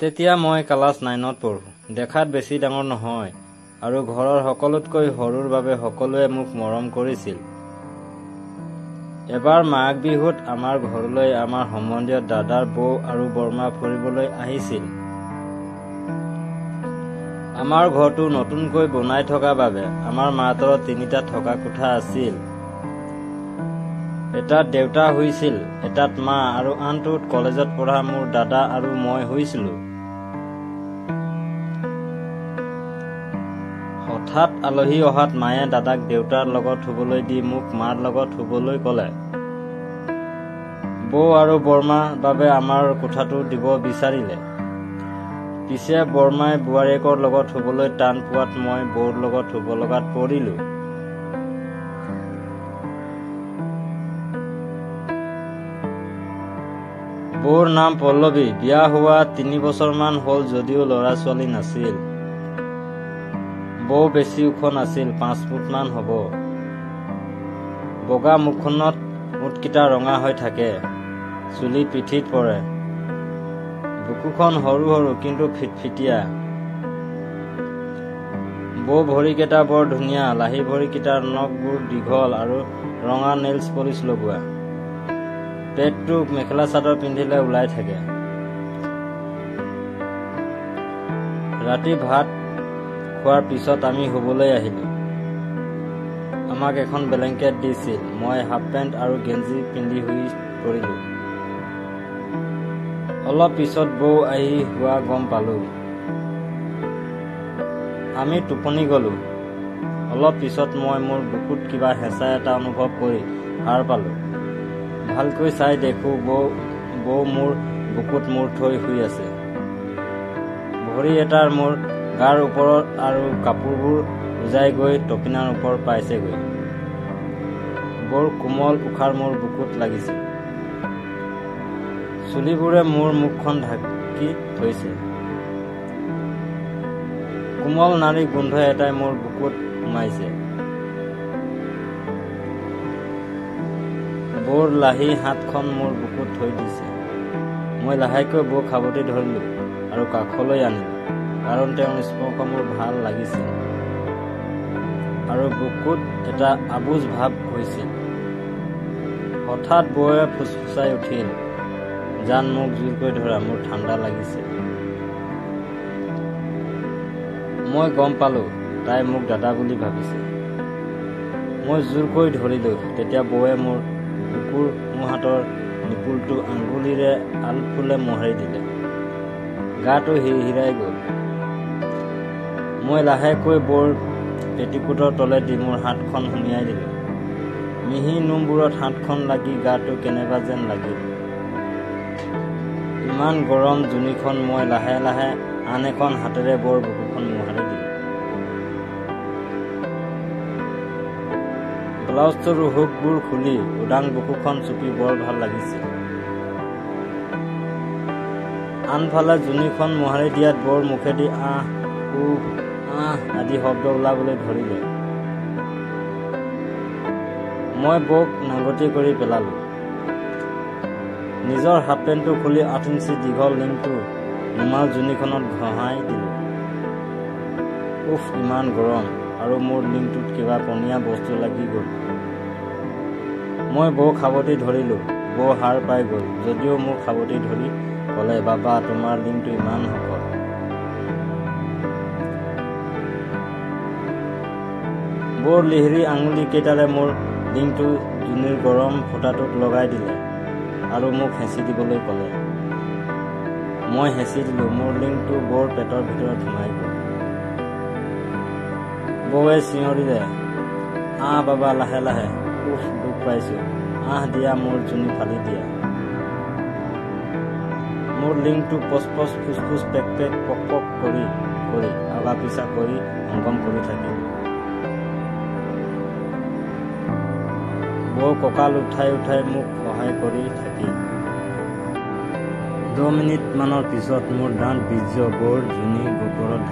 তেতিয়া মই ক্লাছ 9ত পঢ়ো। দেখাত বেছি ডাঙৰ নহয় আৰু ঘৰৰ সকলোতকৈ সৰুৰ বাবে সকলোৱে মোক মৰম কৰিছিল। এবাৰ মাঘ বিহুত আমাৰ ঘৰলৈ আমাৰ সম্বন্ধীয় দাদাৰ বৌ আৰু বৰমা ফুৰিবলৈ আহিছিল। আমাৰ ঘৰটো নতুনকৈ বনাই থকা বাবে আমাৰ মাত্ৰ 3টা থকা কোঠা আছিল। এটাত দেউতা শুইছিল, এটাত মা আৰু আনটোত কলেজত পঢ়া মোৰ দাদা আৰু মই শুইছিলো। হঠাৎ আলহী অহাত মায়ে দাদাক দেউতাৰ লগত শুবলৈ দি মোক মাৰ লগত শুবলৈ ক'লে। বৌ আৰু বৰমাৰ বাবে আমাৰ কোঠাটো দিব বিচাৰিলে। পিছে বৰমাই বোৱাৰীয়েকৰ লগত শুবলৈ টান পোৱাত মই বৌৰ লগত শুব লগাত পৰিলো। বৌৰ নাম পল্লৱী। বিয়া হোৱা 3 বছৰমান হ'ল যদিও ল'ৰা ছোৱালী নাছিল। বৌ বেছি ওখ নাছিল, 5 ফুটমান হ'ব। বগা মুখখনত মুঠকেইটা ৰঙা হৈ থাকে, চুলি পিঠিত পৰে। বুকুখন সৰু সৰু কিন্তু ফিটফিটীয়া। বৌ ভৰিকেইটা বৰ ধুনীয়া, লাহি ভৰিকেইটাৰ নখবোৰ দীঘল আৰু ৰঙা নেইলছ পলিচ লগোৱা। পেটটো মেখেলা চাদৰ পিন্ধিলে ওলাই থাকে। ৰাতি ভাত খোৱাৰ পিছত আমি শুবলৈ আহিলো। আমাক এখন ব্লেংকেট দিছিল। মই হাফ পেণ্ট আৰু গেঞ্জি পিন্ধি শুই পৰিলো। অলপ পিছত বৌ আহি হোৱা গম পালো। আমি টোপনি গলো। অলপ পিছত মই মোৰ বুকুত কিবা হেঁচা এটা অনুভৱ কৰি সাৰ পালো। ভালকৈ চাই দেখো বৌ মোৰ বুকুত মূৰ থৈ শুই আছে। ভৰি এটাৰ মোৰ গাৰ ওপৰত আৰু কাপোৰবোৰ উজাই গৈ টপিনাৰ ওপৰত পাইছেগৈ। বৰ কোমল উশাৰ মোৰ বুকুত লাগিছিল। চুলিবোৰে মোৰ মুখখন ঢাকি থৈছে। কোমল নাৰী গোন্ধ এটাই মোৰ বুকুত সোমাইছে। বৌৰ লাহি হাতখন মোৰ বুকুত থৈ দিছে। মই লাহেকৈ বৌক সাৱটি ধৰিলো আৰু কাষলৈ আনিলো, কাৰণ তেওঁৰ স্পৰ্শ মোৰ ভাল লাগিছিল আৰু বুকুত এটা আবুজ ভাৱ হৈছিল। হঠাৎ বৌয়ে ফুচফুচাই উঠিল, জান মোক জোৰকৈ ধৰা, মোৰ ঠাণ্ডা লাগিছে। মই গম পালো তাই মোক দাদা বুলি ভাবিছে। মই জোৰকৈ ধৰিলো। তেতিয়া বৌয়ে মোৰ বুকুৰ সোঁহাতৰ নিপুলটো আঙুলিৰে আলফুলে মোহাৰি দিলে। গাটো হিৰহিৰাই গ'ল। মই লাহেকৈ বৌৰ পেটিকোটৰ তলেদি মোৰ হাতখন সুমিয়াই দিলো। মিহি নোমবোৰত হাতখন লাগি গাটো কেনেবা যেন লাগিল। ইমান গৰম জুনিখন। মই লাহে লাহে আন এখন হাতেৰে বৌৰ বুকুখন মোহাৰি দিলো। ব্লাউজটোৰ হুকবোৰ খুলি উদাং বুকুখন চুপি বৰ ভাল লাগিছিল। আনফালে জুনিখন মোহাৰি দিয়াত বৌৰ মুখেদি আহ উহ আহ আদি শব্দ ওলাবলৈ ধৰিলে। মই বৌক নাঙঠি কৰি পেলালো। নিজৰ হাফ পেণ্টটো খুলি 8 ইঞ্চি দীঘল লিংকটো নুমাল জুনিখনত ঘঁহাই দিলো। উফ, ইমান গৰম আৰু মোৰ লিংকটোত কিবা পনীয়া বস্তু লাগি গ'ল। মই বৌক সাৱটি ধৰিলো। বৌ সাৰ পাই গ'ল, যদিও মোক সাৱটি ধৰি ক'লে, বাবা তোমাৰ লিংকটো ইমান শকত। বৌৰ লিহিৰি আঙুলি কেইটাৰে মোৰ লিংকটো জুনিৰ গৰম ফুটাটোত লগাই দিলে আৰু মোক হেঁচি দিবলৈ ক'লে। মই হেঁচি দিলো। মোৰ লিংকটো বৌৰ পেটৰ ভিতৰত সোমাই গ'ল। বৌৱে চিঞৰিলে, আহ বাবা, লাহে লাহে। উফ, দুখ পাইছো। আহ দিয়া, মোৰ জুনি ফালি দিয়া। মোৰ লিংকটো পচপচ ফুচফুচ পেক পেক পক পক কৰি কৰি আগা পিছা কৰি হংকম কৰি থাকিল। বৌ কঁকাল উঠাই উঠাই মোক সহায় কৰি থাকিল। 2 মিনিট মানৰ পিছত মোৰ দাঁত বীৰ্য বৌৰ জুনি ওপৰত